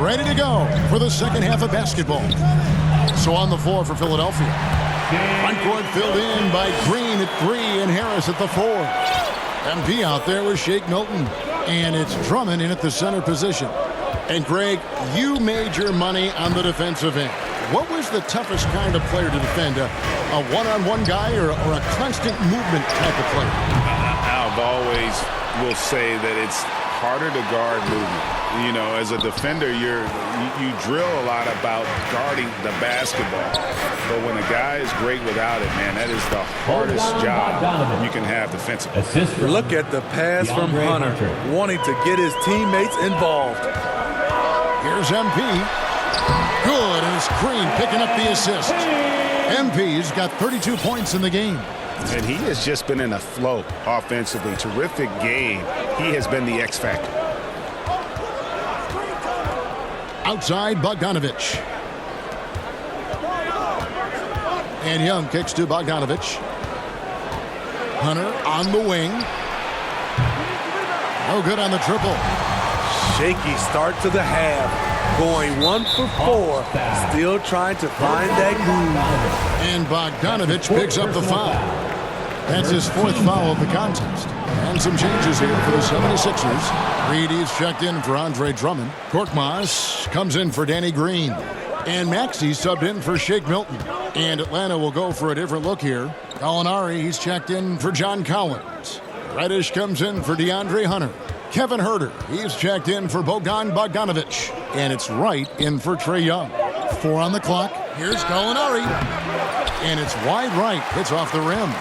ready to go for the second half of basketball. So on the floor for Philadelphia. Front court filled in by Green at 3 and Harris at the 4. MP out there with Shake Milton. And it's Drummond in at the center position. And Greg, you made your money on the defensive end. What was the toughest kind of player to defend? A one-on-one guy or a constant movement type of player? I've always will say that it's harder to guard movement. You know, as a defender, you drill a lot about guarding the basketball. But when a guy is great without it, man, that is the hardest job you can have defensively. Look at the pass from Hunter, wanting to get his teammates involved. Here's MP. Good, and it's Green picking up the assist. MP's got 32 points in the game. And he has just been in a flow offensively. Terrific game. He has been the X factor. Outside, Bogdanovich. And Young kicks to Bogdanovich. Hunter on the wing. No good on the triple. Shaky start to the half. Going 1 for 4. Still trying to find that groove. And Bogdanovich picks up the foul. That's his 4th foul of the contest. And some changes here for the 76ers. Reedy's checked in for Andre Drummond. Korkmaz comes in for Danny Green. And Maxey subbed in for Shake Milton. And Atlanta will go for a different look here. Gallinari, he's checked in for John Collins. Reddish comes in for DeAndre Hunter. Kevin Huerter, he's checked in for Bogdan Bogdanovich. And it's Wright in for Trae Young. 4 on the clock. Here's Gallinari. And it's wide right. Hits off the rim.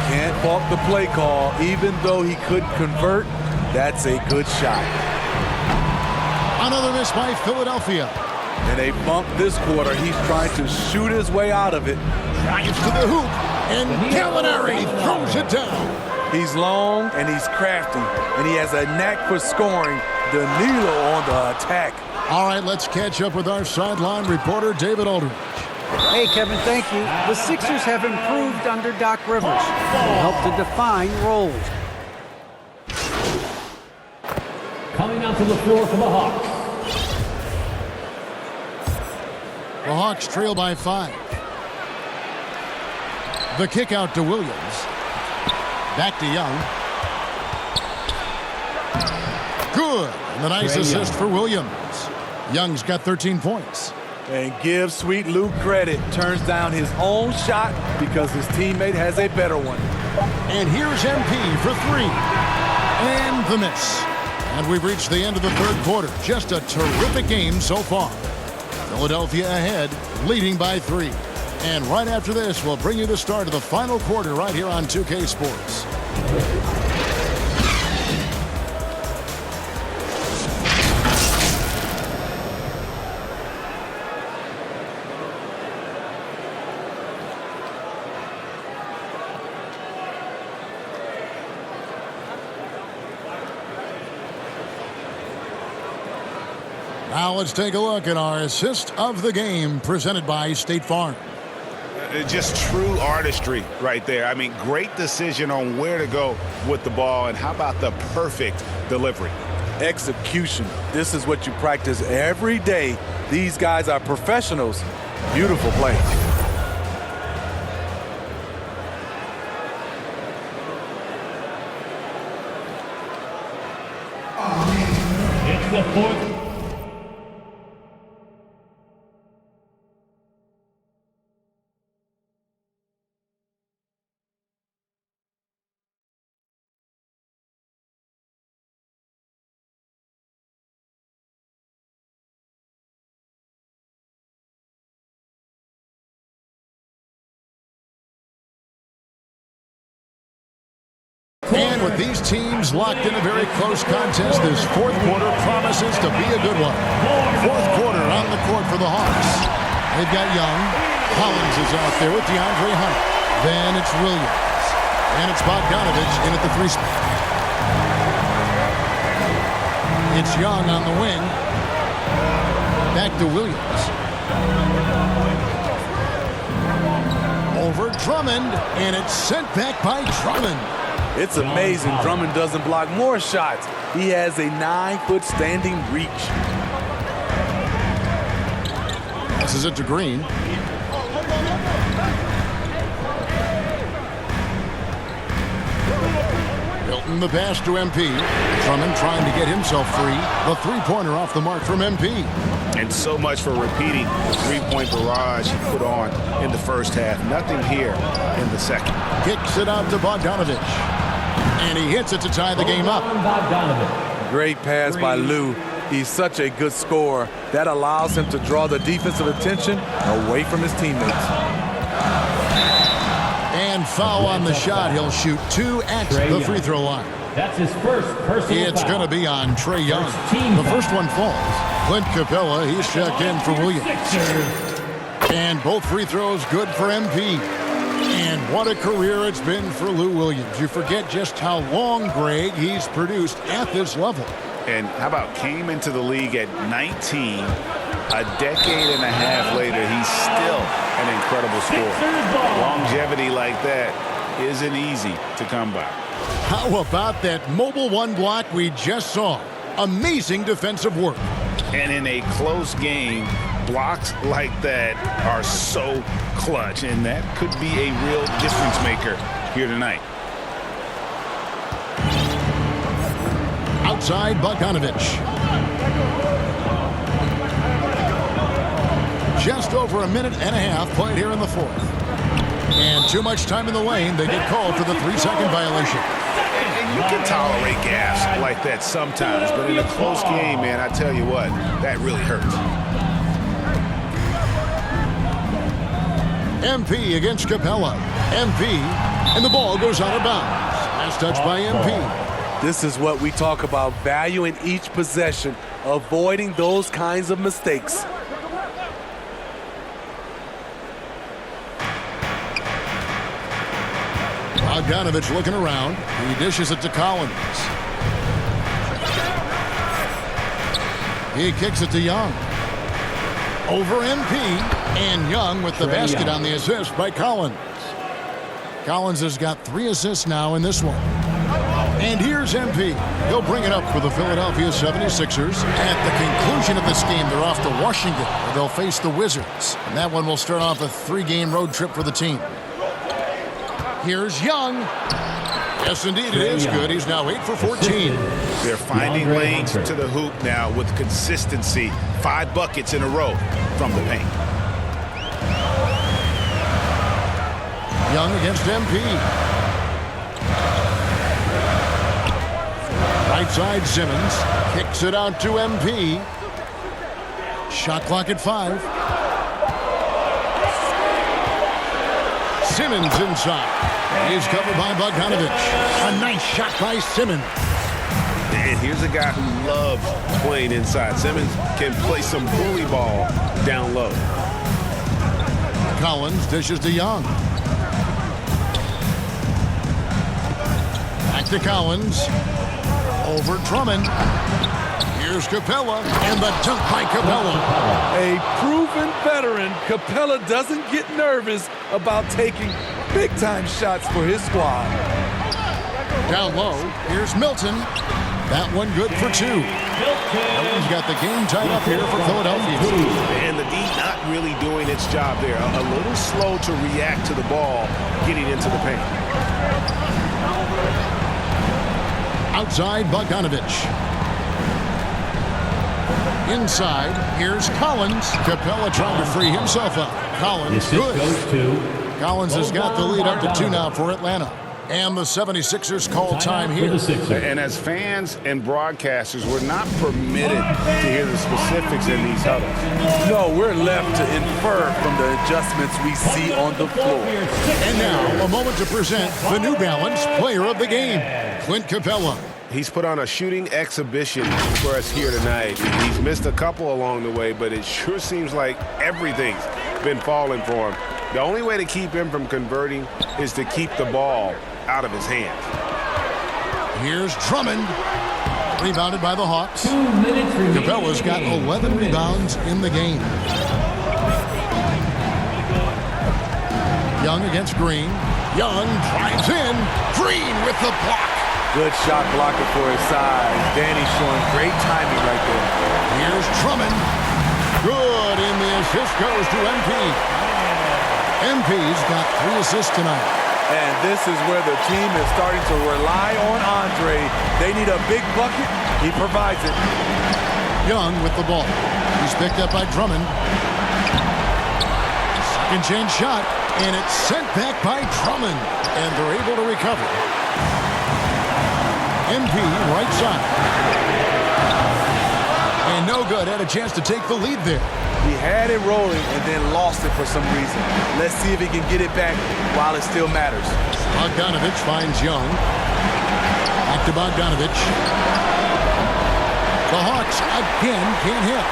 Can't fault the play call. Even though he couldn't convert, that's a good shot. Another miss by Philadelphia. And they bump this quarter. He's trying to shoot his way out of it. Drives to the hoop. And Gallinari throws it down. He's long and he's crafty. And he has a knack for scoring. Danilo on the attack. All right, let's catch up with our sideline reporter, David Aldridge. Hey, Kevin, thank you. The Sixers have improved under Doc Rivers. They help to define roles. Coming out to the floor for the Hawks. The Hawks trail by 5. The kick out to Williams. Back to Young. Good. And the nice assist for Williams. Young's got 13 points. And give Sweet Luke credit. Turns down his own shot because his teammate has a better one. And here's MP for 3. And the miss. And we've reached the end of the 3rd quarter. Just a terrific game so far. Philadelphia ahead, leading by 3. And right after this, we'll bring you the start of the final quarter right here on 2K Sports. Now let's take a look at our assist of the game presented by State Farm. Just true artistry right there. I mean, great decision on where to go with the ball, and how about the perfect delivery? Execution. This is what you practice every day. These guys are professionals. Beautiful play. It's the 4th. And with these teams locked in a very close contest, this 4th quarter promises to be a good one. 4th quarter on the court for the Hawks. They've got Young. Collins is out there with DeAndre Hunter. Then it's Williams. And it's Bogdanovich in at the 3 spot. It's Young on the wing. Back to Williams. Over Drummond. And it's sent back by Drummond. It's amazing Drummond doesn't block more shots. He has a 9-foot standing reach. Passes it to Green. Hilton the pass to MP. Drummond trying to get himself free. The three-pointer off the mark from MP. And so much for repeating the three-point barrage he put on in the first half. Nothing here in the second. Kicks it out to Bogdanovich. And he hits it to tie the game up. Bogdanovich. Great pass by Lou. He's such a good scorer. That allows him to draw the defensive attention away from his teammates. And foul on the shot. He'll shoot 2 at the free throw line. That's his first personal It's foul. going to be on Trae Young. team The foul. first one falls. Clint Capella, he's checked in for Williams. Sixers. And both free throws good for MP. And what a career it's been for Lou Williams. You forget just how long, Greg, he's produced at this level. And how about came into the league at 19, a decade and a half later, he's still an incredible scorer. Longevity like that isn't easy to come by. How about that mobile one block we just saw? Amazing defensive work. And in a close game, blocks like that are so clutch, and that could be a real difference maker here tonight. Outside Bogdanovich. Just over a minute and a half played here in the fourth. And too much time in the lane. They get called for the 3-second violation. And you can tolerate gas like that sometimes, but in a close game, man, I tell you what, that really hurts. MP against Capella. MP, and the ball goes out of bounds. Last touch by MP. This is what we talk about, value in each possession, avoiding those kinds of mistakes. Bogdanovich looking around. He dishes it to Collins. He kicks it to Young. Over MP, and Young with the basket on the assist by Collins. Collins has got 3 assists now in this one. And here's MP. He'll bring it up for the Philadelphia 76ers. At the conclusion of this game, they're off to Washington, where they'll face the Wizards. And that one will start off a 3-game road trip for the team. Here's Young. Yes, indeed, it is good. He's now 8 for 14. They're finding lanes to the hoop now with consistency. 5 buckets in a row from the paint. Young against MP. Right side Simmons. Kicks it out to MP. Shot clock at 5. Simmons inside. He's covered by Bogdanovich. A nice shot by Simmons. And here's a guy who loves playing inside. Simmons can play some bully ball down low. Collins dishes to Young. Back to Collins. Over Drummond. Here's Capella. And the dunk by Capella. A proven veteran, Capella doesn't get nervous about taking big-time shots for his squad. Down low. Here's Milton. That one good for 2. Milton's got the game tied up here for Philadelphia. And the D not really doing its job there. A little slow to react to the ball getting into the paint. Outside Bogdanovich. Inside, here's Collins. Capella trying to free himself up. Collins, good. Collins has got the lead up to 2 now for Atlanta. And the 76ers call time here. And as fans and broadcasters, we're not permitted to hear the specifics in these huddles. No, we're left to infer from the adjustments we see on the floor. And now, a moment to present the New Balance Player of the Game, Clint Capella. He's put on a shooting exhibition for us here tonight. He's missed a couple along the way, but it sure seems like everything's been falling for him. The only way to keep him from converting is to keep the ball out of his hands. Here's Drummond. Rebounded by the Hawks. 2 minutes remaining. Capella's got 11 rebounds in the game. Young against Green. Young drives in. Green with the block. Good shot blocker for his size. Danny showing great timing right there. Here's Drummond. Good in the assist goes to MP. MP's got 3 assists tonight. And this is where the team is starting to rely on Andre. They need a big bucket. He provides it. Young with the ball. He's picked up by Drummond. Second chance shot, and it's sent back by Drummond. And they're able to recover. MP right side. And no good. Had a chance to take the lead there. He had it rolling and then lost it for some reason. Let's see if he can get it back while it still matters. Bogdanovich finds Young. Back to Bogdanovich. The Hawks again can't hit.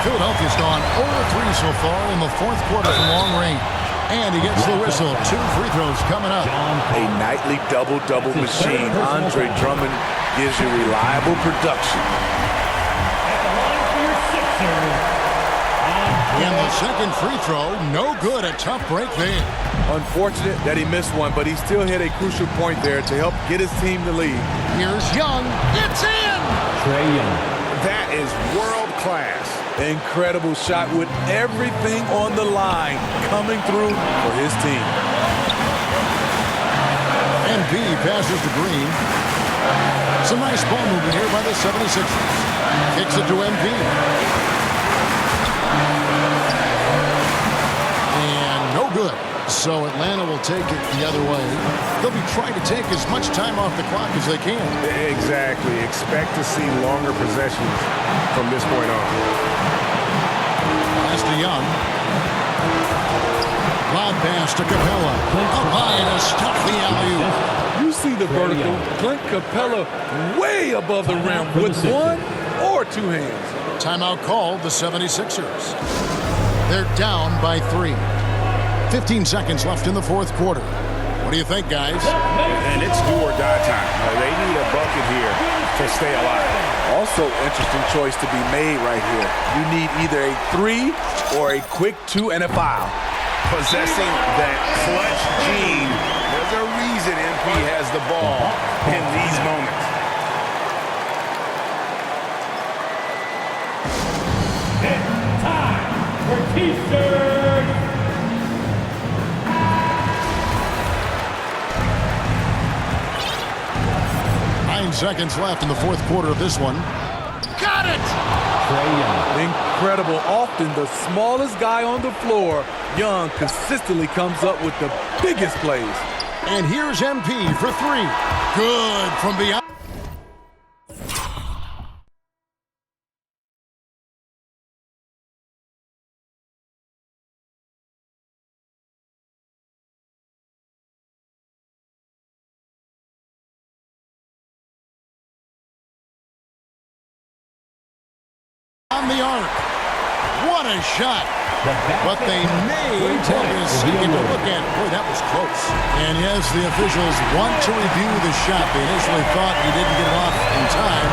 Philadelphia's gone 0-3 so far in the 4th quarter from long range. And he gets the whistle. 2 free throws coming up. A nightly double-double machine. Andre Drummond gives you reliable production. And the second free throw, no good. A tough break there. Unfortunate that he missed one, but he still hit a crucial point there to help get his team the lead. Here's Young. It's in! Trae Young. That is world class. Incredible shot with everything on the line coming through for his team. MP passes to Green. Some nice ball movement here by the 76ers. Kicks it to MP. And no good. So Atlanta will take it the other way. They'll be trying to take as much time off the clock as they can. Exactly. Expect to see longer possessions from this point on. Pass to Young. Lob pass to Capella. Up high to stuff the alley-oop. You see the vertical. Clint Capella way above the rim with 1 or 2 hands. Timeout called the 76ers. They're down by 3. 15 seconds left in the 4th quarter. What do you think, guys? And it's do or die time. They need a bucket here to stay alive. Also, interesting choice to be made right here. You need either a 3 or a quick 2 and a foul. Possessing that clutch gene. There's a reason MP has the ball in these moments. It's time for T-shirts. 9 seconds left in the 4th quarter of this one. Got it! Trae Young. Incredible. Often the smallest guy on the floor, Young consistently comes up with the biggest plays. And here's MP for 3. Good from beyond. On the arc. What a shot. But they may take a second to look at it. Boy, that was close. And yes, the officials want to review the shot. They initially thought he didn't get it off in time.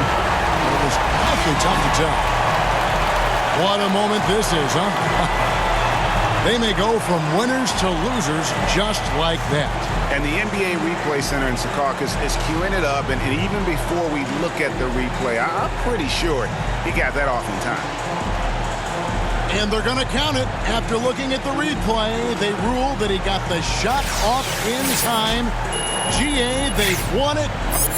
But it was awfully tough to tell. What a moment this is, huh? They may go from winners to losers just like that. And the NBA Replay Center in Secaucus is queuing it up. And even before we look at the replay, I'm pretty sure he got that off in time. And they're going to count it. After looking at the replay, they ruled that he got the shot off in time. GA, they won it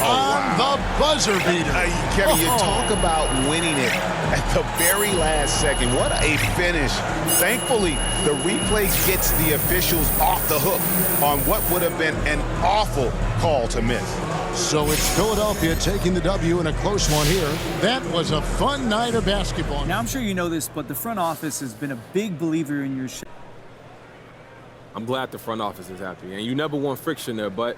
on the buzzer beater. Kevin, you talk about winning it at the very last second. What a finish. Thankfully, the replay gets the officials off the hook on what would have been an awful call to miss. So it's Philadelphia taking the W in a close one here. That was a fun night of basketball. Now, I'm sure you know this, but the front office has been a big believer in your shot. I'm glad the front office is happy. And you never want friction there, but